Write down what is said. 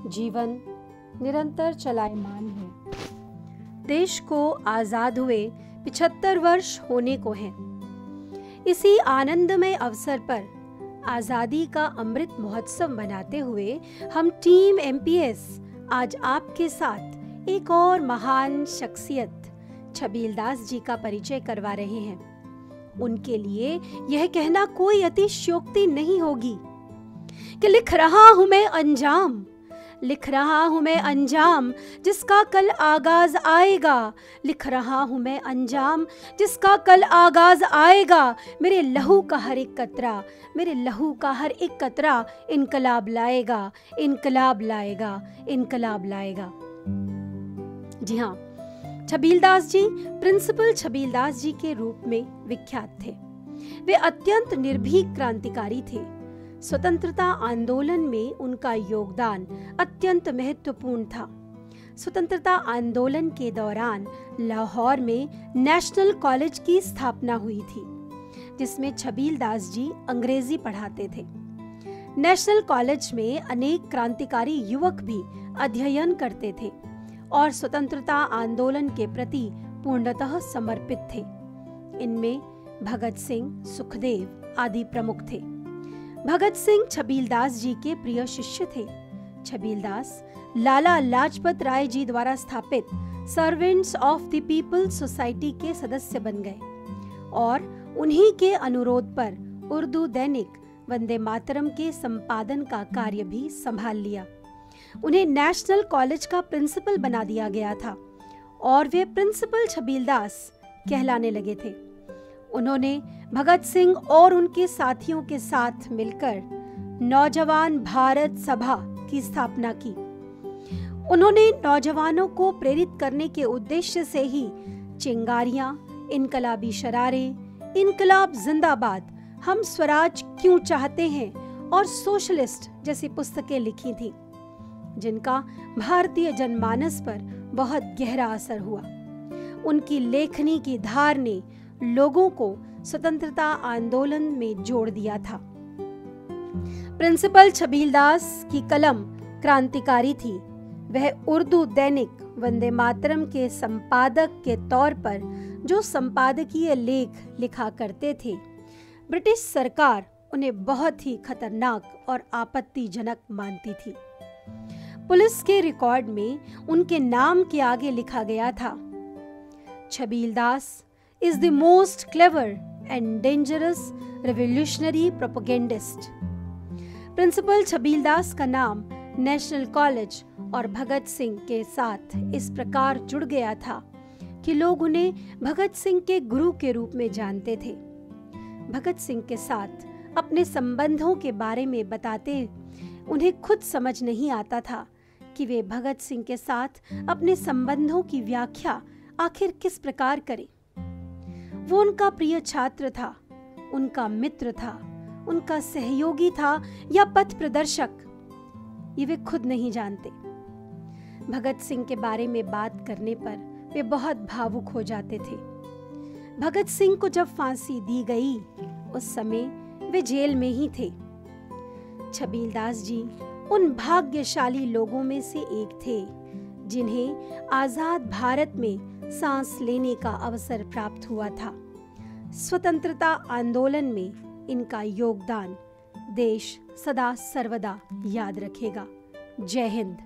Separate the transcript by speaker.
Speaker 1: जीवन निरंतर चलायमान है। देश को आजाद हुए 75 वर्ष होने को हैं। इसी आनंदमय अवसर पर आजादी का अमृत महोत्सव मनाते हुए हम टीम एमपीएस आज आपके साथ एक और महान शख्सियत छबीलदास जी का परिचय करवा रहे हैं। उनके लिए यह कहना कोई अतिशयोक्ति नहीं होगी कि लिख रहा हूं मैं अंजाम, लिख रहा हूं मैं अंजाम जिसका कल आगाज आएगा, लिख रहा हूं मैं अंजाम जिसका कल आगाज आएगा। मेरे लहू का हर एक कतरा, मेरे लहू का हर एक कतरा इनकलाब लाएगा, इनकलाब लाएगा, इनकलाब लाएगा। जी हाँ, छबीलदास जी प्रिंसिपल छबीलदास जी के रूप में विख्यात थे। वे अत्यंत निर्भीक क्रांतिकारी थे। स्वतंत्रता आंदोलन में उनका योगदान अत्यंत महत्वपूर्ण था। स्वतंत्रता आंदोलन के दौरान लाहौर में नेशनल कॉलेज की स्थापना हुई थी, जिसमें छबीलदास जी अंग्रेजी पढ़ाते थे। नेशनल कॉलेज में अनेक क्रांतिकारी युवक भी अध्ययन करते थे और स्वतंत्रता आंदोलन के प्रति पूर्णतः समर्पित थे। इनमें भगत सिंह, सुखदेव आदि प्रमुख थे। भगत सिंह छबीलदास जी के प्रिय शिष्य थे। छबीलदास लाला लाजपत राय जी द्वारा स्थापित servants of the people society के सदस्य बन गए और उन्हीं के अनुरोध पर उर्दू दैनिक वंदे मातरम के संपादन का कार्य भी संभाल लिया। उन्हें नेशनल कॉलेज का प्रिंसिपल बना दिया गया था और वे प्रिंसिपल छबीलदास कहलाने लगे थे। उन्होंने भगत सिंह और उनके साथियों के साथ मिलकर नौजवान भारत सभा की स्थापना की। उन्होंने नौजवानों को प्रेरित करने के उद्देश्य से ही चिंगारियां, इनकलाबी शरारें, इनकलाब जिंदाबाद, हम स्वराज क्यों चाहते हैं और सोशलिस्ट जैसी पुस्तकें लिखी थीं, जिनका भारतीय जनमानस पर बहुत गहरा असर हुआ। उनकी लेखनी की धार ने लोगों को स्वतंत्रता आंदोलन में जोड़ दिया था। प्रिंसिपल छबीलदास की कलम क्रांतिकारी थी। वह उर्दू दैनिक वंदे मातरम के संपादक के तौर पर जो संपादकीय लेख लिखा करते थे, ब्रिटिश सरकार उन्हें बहुत ही खतरनाक और आपत्तिजनक मानती थी। पुलिस के रिकॉर्ड में उनके नाम के आगे लिखा गया था, Chhabildas is the most clever and dangerous revolutionary propagandist। Principal Chhabildas का नाम नेशनल कॉलेज और भगत सिंह के साथ इस प्रकार जुड़ गया था कि लोग उन्हें भगत सिंह के गुरु के रूप में जानते थे। भगत सिंह के साथ अपने संबंधों के बारे में बताते उन्हें खुद समझ नहीं आता था कि वे भगत सिंह के साथ अपने संबंधों की व्याख्या आखिर किस प्रकार करें। वो उनका प्रिय छात्र था, उनका मित्र था, उनका सहयोगी था या पथ प्रदर्शक, ये वे खुद नहीं जानते। भगत सिंह के बारे में बात करने पर वे बहुत भावुक हो जाते थे। भगत सिंह को जब फांसी दी गई, उस समय वे जेल में ही थे। छबीलदास जी उन भाग्यशाली लोगों में से एक थे जिन्हें आजाद भारत में सांस लेने का अवसर प्राप्त हुआ था। स्वतंत्रता आंदोलन में इनका योगदान देश सदा सर्वदा याद रखेगा। जय हिंद।